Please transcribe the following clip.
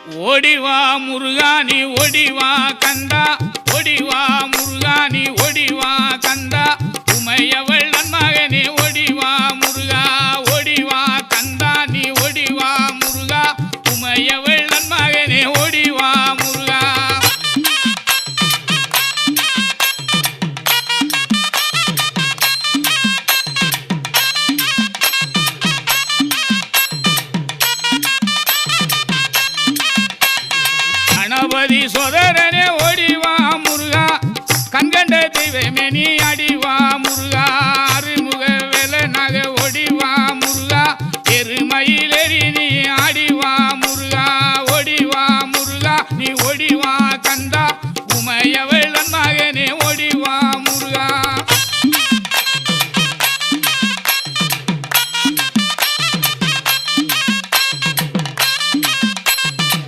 ஓடிவா முருகா நீ ஓடிவா கந்தா, ஓடிவா முருகா நீ ஓடிவா கந்தா, உமையவள் நன்மகனே ஓடிவா முருகா, ஓடிவா கந்தா நீ ஓடிவா முருகா, உமையவள் நன்மகனே ஓடிவா முருகா. கணபதி சோதரனே ஓடிவா முருகா, கண்கண்ட தெய்வமே நீ அடிவா முருகா,